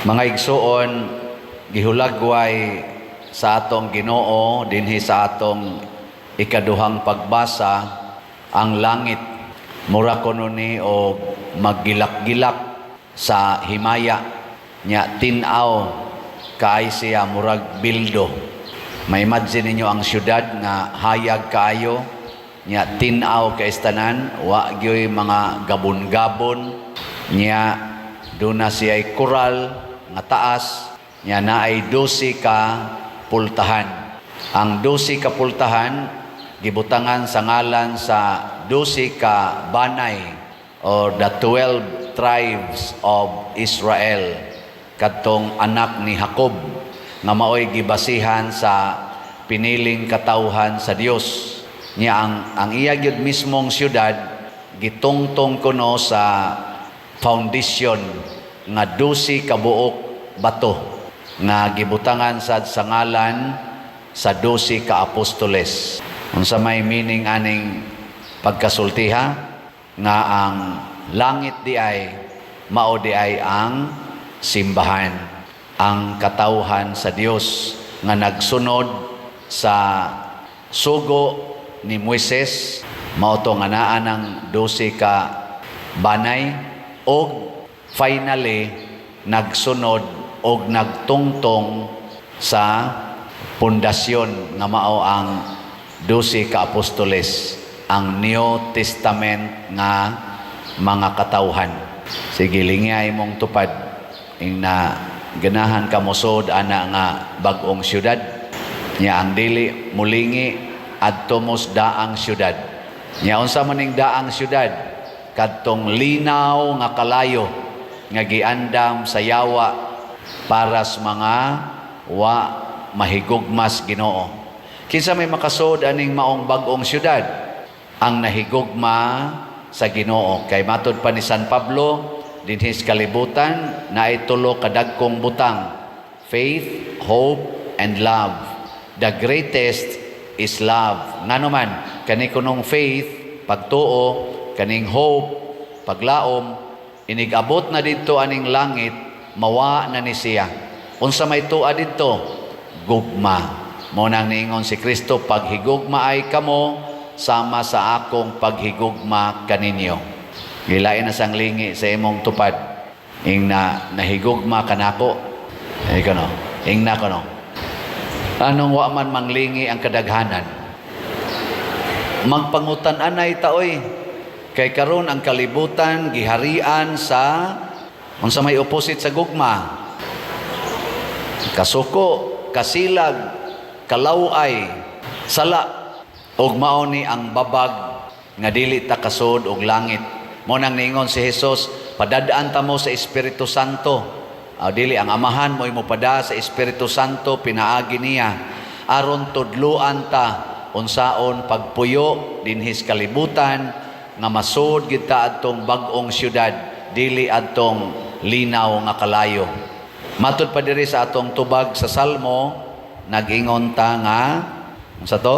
Mga igsuon, gihulagway sa atong Ginoo dinhi sa atong ikaduhang pagbasa ang langit mura kuno ni og maggilak-gilak sa himaya nya tin-aw kaay siya murag bildo. Ma-imagine ninyo ang syudad nga hayag kaayo nya tin-aw kay tanan, wa gyoy mga gabon-gabon nya duna siya'y koral nga taas nya naay 12 ka pultahan. Ang 12 ka pultahan gibutangan sa ngalan sa 12 ka banay or the 12 tribes of Israel, kadtong anak ni Jacob nga maoy gibasihan sa piniling katawhan sa Dios. Nya ang iya gyud mismong syudad gitungtong kuno sa foundation nga 12 ka buok bato nga gibutangan sa ngalan sa 12 ka apostoles. Unsa may meaning aning pagkasultiha nga ang langit di ay mao di ay ang simbahan, ang katawhan sa Dios nga nagsunod sa sugo ni Moises, mao to nga naa ng 12 ka banay, og finally nagsunod og nagtungtong sa pundasyon nga mao ang 12 ka apostoles, ang New Testament nga mga katawhan. Sige, lingay mong tupad ing na ganahan ka mosod ana nga bag-ong syudad nya ang dili mulingi adto mos daang syudad. Nya unsa man ning daang syudad? Kadtong linaw nga kalayo nga giandam sa yawa para sa mga wa mahigugmas Ginoo. Kinsa may makasod aning maong bag-ong syudad? Ang nahigugma sa Ginoo. Kay matud pa ni San Pablo dinhi sa kalibutan naay tulo ka dagkong butang: faith, hope, and love. The greatest is love. Ngano man kani kunong faith pagtuo, kaning hope paglaom, inigabot na didto aning langit mawa na ni siya. Unsa may tuwa didto? Gugma. Mao nang niingon si Kristo, paghigugma ay kamo sama sa akong paghigugma kaninyo. Gilain na sang lingi sa imong tupad. Ing na nahigugma kanako. Ay kano. Ing na kano. Anong wa man manglingi ang kadaghanan? Magpangutan anay taoy. Kay karon ang kalibutan giharian sa unsa may opposite sa gugma. Kasuko, kasilag, kalaway, sala, ug mao ni ang babag nga dili ta kasud og langit. Mo nang niingon si Jesus, padadaan ta mo sa Espiritu Santo. Dili ang amahan mo pada sa Espiritu Santo, pinaagi niya aron tudluan ta unsaon pagpuyo dinhi sa kalibutan nga masud gid ta adtong bag-ong syudad, dili adtong linaw nga kalayo. Matud pa diri sa atong tubag sa Salmo, nag-ingon ta nga unsa to?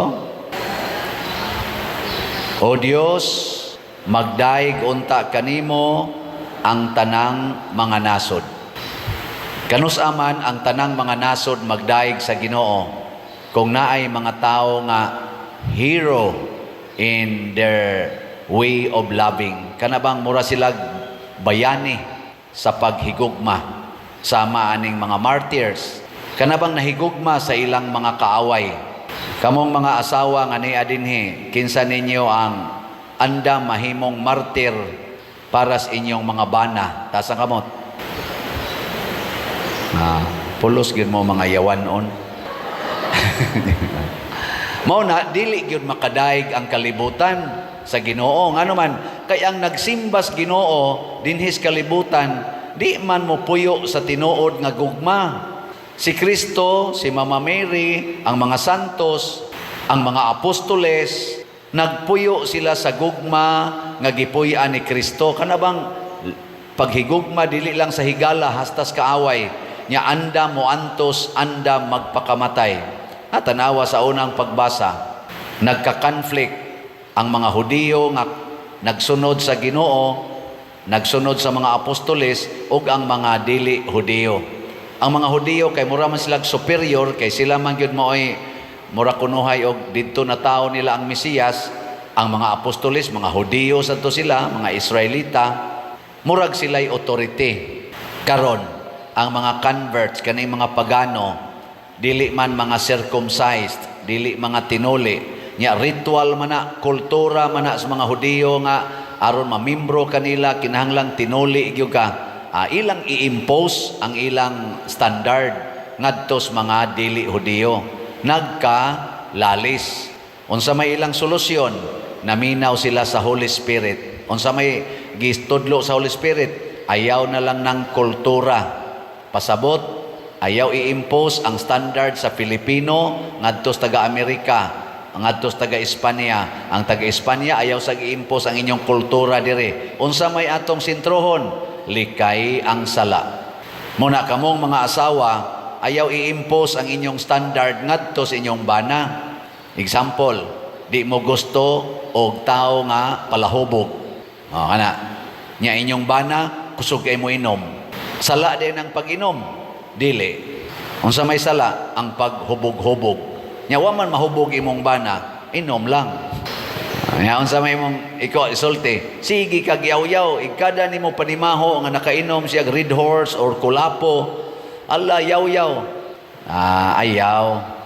O Dios, magdaig unta kanimo ang tanang mga nasod. Kanus aman ang tanang mga nasod magdaig sa Ginoo kung naay mga tao nga hero in their way of loving. Kanabang mura sila bayani sa paghigugma sama aning mga martyrs. Kanabang nahigugma sa ilang mga kaaway. Kamong mga asawa nga niya dinhi, kinsa ninyo ang anda mahimong martir para sa inyong mga bana? Tasa kamot. Pulos gyud mo mga yawanon. Mao na dili gyud makadaig ang kalibutan sa Ginoo. Ngano man kay ang nagsimbas Ginoo dinhi sa kalibutan, di man mo puyo sa tinuod nga gugma. Si Kristo, si Mama Mary, ang mga santos, ang mga apostoles, nagpuyo sila sa gugma nga gipuy-an ni Kristo. Kanabang paghigugma dili lang sa higala hastas kaaway, nya anda mo antos, anda magpakamatay. At tanawa sa unang pagbasa, nagka-conflict ang mga Hudiyo nga nagsunod sa Ginoo nagsunod sa mga apostoles ug ang mga dili Hudiyo. Ang mga Hudiyo kay mura man sila superior, kay sila man gyud maoy mura kunuhay og didto na tao nila ang Mesiyas. Ang mga apostoles, mga Hudiyo santo sila, mga Israelita, murag sila'y authority. Karon, ang mga converts, kaning mga pagano, dili man mga circumcised, dili mga tinuli, nya ritual man na, kultura man na sa mga Hudiyo nga, aron mamimbro kanila, kinahanglang tinuli gyud ka, ilang i-impose ang ilang standard ngadto sa mga dili Hudiyo. Nagka-lalis. Unsa may ilang solusyon, naminaw sila sa Holy Spirit. Unsa may gistudlo sa Holy Spirit, ayaw na lang ng kultura. Pasabot, ayaw i-impose ang standard sa Filipino ngadto sa taga-Amerika, ngadto sa taga-Espanya. Ang taga-Espanya ayaw sa i-impose ang inyong kultura dire. Unsa may atong sintrohon, likay ang sala. Muna kamong mga asawa, ayaw i-impose ang inyong standard ngadto sa inyong bana. Example, di mo gusto og tao nga palahubog. Kana. Nya inyong bana, kusog kay mo inom. Sala din ang pag-inom. Dili. Unsa may sala? Ang paghubog-hubog. Nya wa man mahubog imong bana, inom lang. Nya unsa may mong ikaw isulti, sige kag yaw-yaw, ikada nimo panimaho nga nakainom siya red horse or kulapo. Allah yaw-yaw. Ayaw.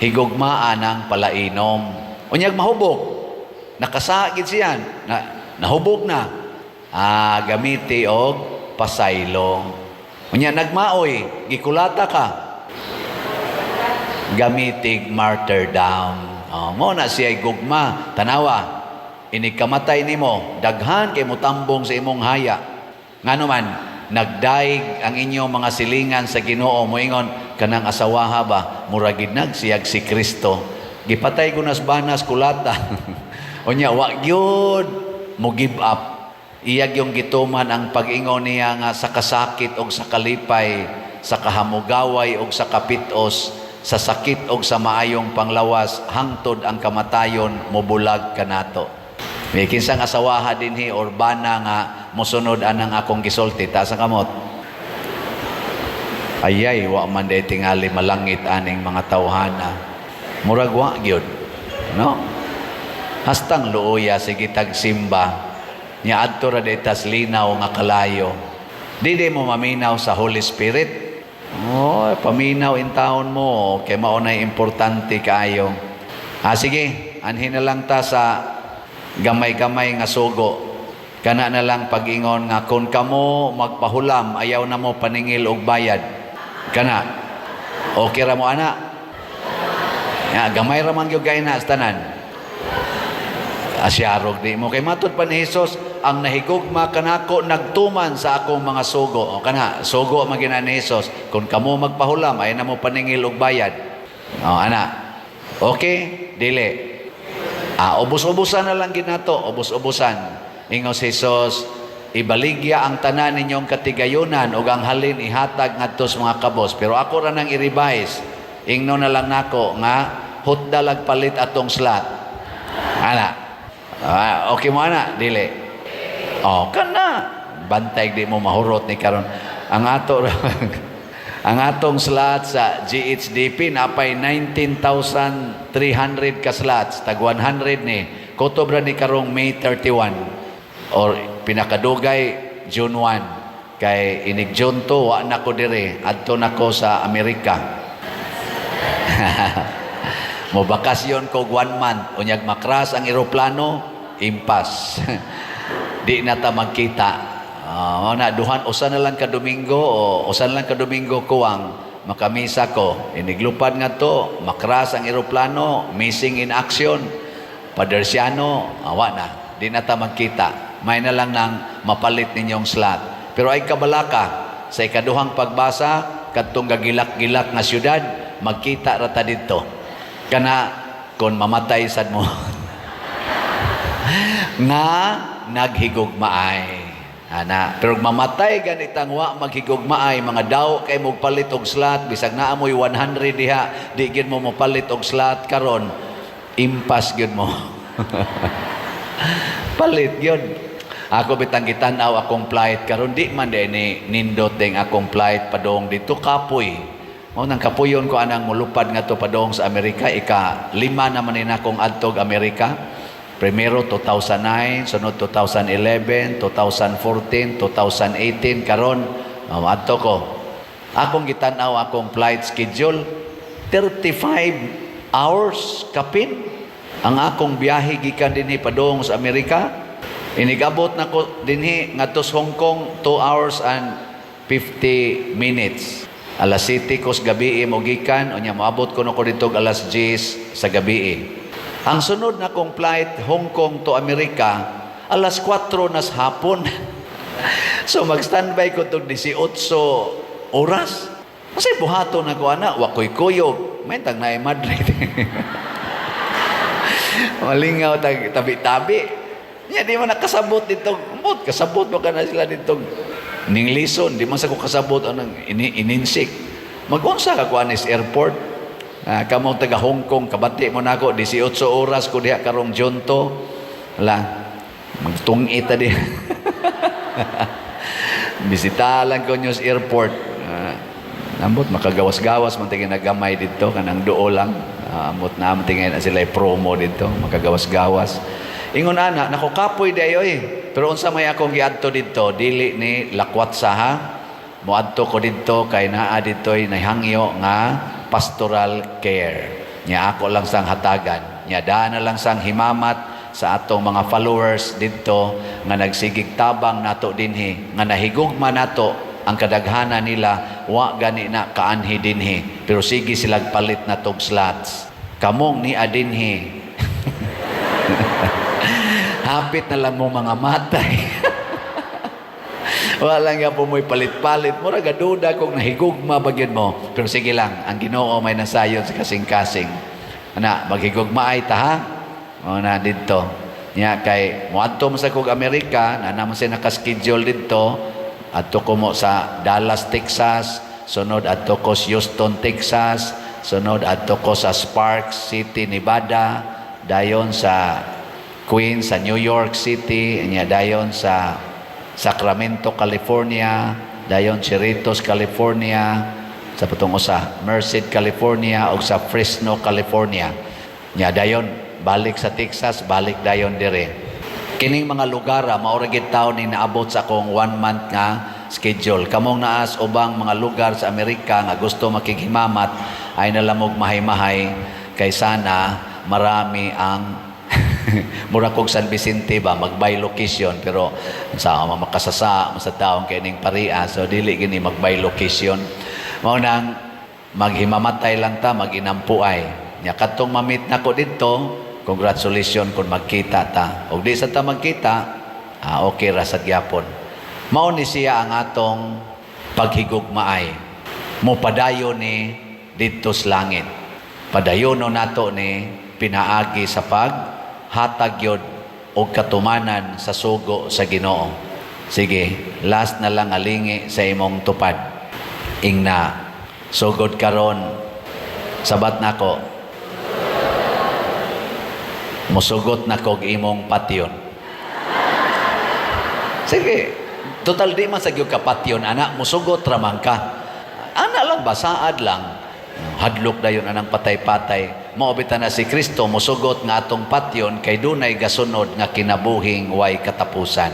Higugmaan ang palainom. Unyag mahubog. Nakasagid siya. Nahubog na. Gamiti og pasaylo. Unya nagmaoy, gikulata ka. Gamitig martyrdom. Mo na siya gugma. Tanawa, inikamatay nimo, daghan kay mutambong sa imong haya. Nganuman, nagdaig ang inyong mga silingan sa Ginoo, moingon kanang asawaha ba muragid nagsiyag si Kristo. Gipatay ko nas banas kulata. Unya wa gyud mo give up. Iyag yung gituman ang pag-ingon niya nga sa kasakit og sa kalipay, sa kahamugaway og sa kapitos, sa sakit og sa maayong panglawas, hangtod ang kamatayon mobulag kanato. May kinsang asawaha dinhi or bana nga mosunod anang akong gisulti ta sa kamot. Ayay wa man day tingali malangit aning mga tawhana. Murag wa gyud, no? Hastang luoya sige tagsimba nya adto ra detas linaw nga kalayo. Di mo maminaw sa Holy Spirit. Paminaw in taon mo kay mao nay importante kaayo. Sige, anhin na lang ta sa gamay-gamay nga sugo. Kana na lang pag-ingon nga kung kamo magpahulam ayaw na mo paningil og bayad. Kana. Okay ra mo ana? Gamay ra man gyud kay na sa tanan. Asyarog di mo kay matud pa ni Hesus, ang nahigugma kanako nagtuman sa akong mga sugo. Kana, sugo magina ni Hesus. Kung kamo magpahulam ay na mo paningil og bayad. Ana. Okay, dili. Ubos-ubusan na lang ginato, ubos-ubusan. Ingos Hesus, ibaligya ang tanan ninyong katigayunan ug ang halin ihatag ngadto sa mga kabos. Pero ako ra nang i-revise. Ingno na lang nako nga hutdalag palit atong slot. Ana. Okay mo ana, dili. Kana. Bantay di mo mahurot ni karon. Ang ato ang atong slot sa GHDP napay 19,300 ka slots, tag 100 ni. Kutob ra ni karong May 31 or pinakadugay June 1. Kay inig June 2 wa na ko dire, adto na ko sa Amerika. Mo bakasyon ko 1 month, unyag makras ang eroplano, impas. Di na ta magkita. Duhan usan na lang ka Domingo o usan lang ka Domingo kuwang makamisa ko. Iniglupad nga to, makras ang eroplano, missing in action. Padersiano, awa na. Di na ta magkita. May na lang nang mapalit ninyong slot. Pero ay kabalaka sa ikaduhang pagbasa kadtong gagilak-gilak nga syudad, magkita rata dito. Kana kung mamatay sad mo nga naghigugmaay. Pero mamatay ganitang wa maghigugmaay, mga daw kay mo palit og slot, bisag naa mo'y 100 diha, di gyud mo mapalit og slot karon, impas gyud mo. Palit gyud. Ako bitang gitanaw akong flight karon di man din ni nindot ding akong flight padong dito kapoy. Mao nang kapuyon ko anang mulupad nga to padong sa Amerika, ika-5 naman ni akong adtog Amerika. Primero 2009, sunod 2011, 2014, 2018 karon adto ko. Akong gitanaw akong flight schedule 35 hours kapin ang akong biyahe gikan dinhi padong sa Amerika. Inigabot na ko dinhi ngadto sa Hong Kong 2 hours and 50 minutes. Alas 7 ko sa gabi mo gikan unya moabot ko dito alas 10 sa gabi. Ang sunod na kong flight Hong Kong to Amerika alas 4 na sa hapon. So mag-standby ko tong 18 oras. Kasi buhaton na ko ana wa koy kuyog. May tag na Madrid. Malingaw tag tabi-tabi. Nya di man nakasabot dito. Mut kasabot mo kana sila dito. Ning lison di man sa ko kasabot anang ininsik. Mag-unsa ka kuan is airport. Kamo taga Hong Kong kabati mo nako 18 oras ko diha karong Junto. Wala. Magtungi ta di. Bisita lang ko news airport. Ambot makagawas-gawas man tingin nagamay dito kanang duo lang. Ambot na tingin na sila promo dito makagawas-gawas. Ingon ana, nakukapoy di ayoy. Pero unsa may akong giadto dito, dili ni lakwat saha. Moadto ko dito kay naa ditoy nahangyo nga pastoral care. Nya ako lang sang hatagan. Nya daan na lang sang himamat sa atong mga followers dito nga nagsigig tabang nato dinhi nga nahigugma nato ang kadaghanan nila wa gani na kaanhi dinhi pero sige sila palit na tog slots. Kamong ni adinhi. Hapit na lang mo mga matay. Wala nga po mo'y palit-palit. Mura gaduda kung nahigugma bagyan mo. Pero sige lang, ang Ginoo may nasayon sa kasing-kasing. Ana, maghigugma ay ta ha? O na dito. Nya kay muadto mo sa kog Amerika, na naman siya nakaschedule dito. Adto ko mo sa Dallas, Texas. Sunod adto ko sa Houston, Texas. Sunod adto ko sa Sparks City, Nevada. Dayon sa Queens sa New York City, nya dayon sa Sacramento, California, dayon Cerritos, California, sa patong usa Merced, California ug sa Fresno, California. Nya dayon balik sa Texas, balik dayon dire. Kining mga lugar mao ra gid taon ni naabot sa akong 1 month nga schedule. Kamong naas ubang mga lugar sa Amerika nga gusto makighimamat ay nalamog mahay-mahay kay sana marami ang mura kog San Vicente ba mag-buy location pero sa makasasa sa taong kining paria so dili gini mag-buy location mao nang maghimamatay lang ta maginampuay nya kadtong mamit nako didto congratulations kung magkita ta ug di sa ta magkita okay ra sad gyapon mao ni siya ang atong paghigugmaay mo padayon ni didto sa langit padayonon nato ni pinaagi sa hatag yod o katumanan sa sugo sa Ginoo. Sige, last na lang alingi sa imong tupad. Ingna, sugod karon sabat nako. Musugot nako imong patyon. Sige, total di man sa gyud ka patyon ana, musugot ra man ka. Ana lang basaad lang. Hadlok dayon anang patay-patay. Maobitan na si Kristo musugot nga atong patyon kay dunay gasunod nga kinabuhing way katapusan.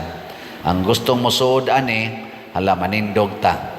Ang gustong musuod ani hala manindog ta.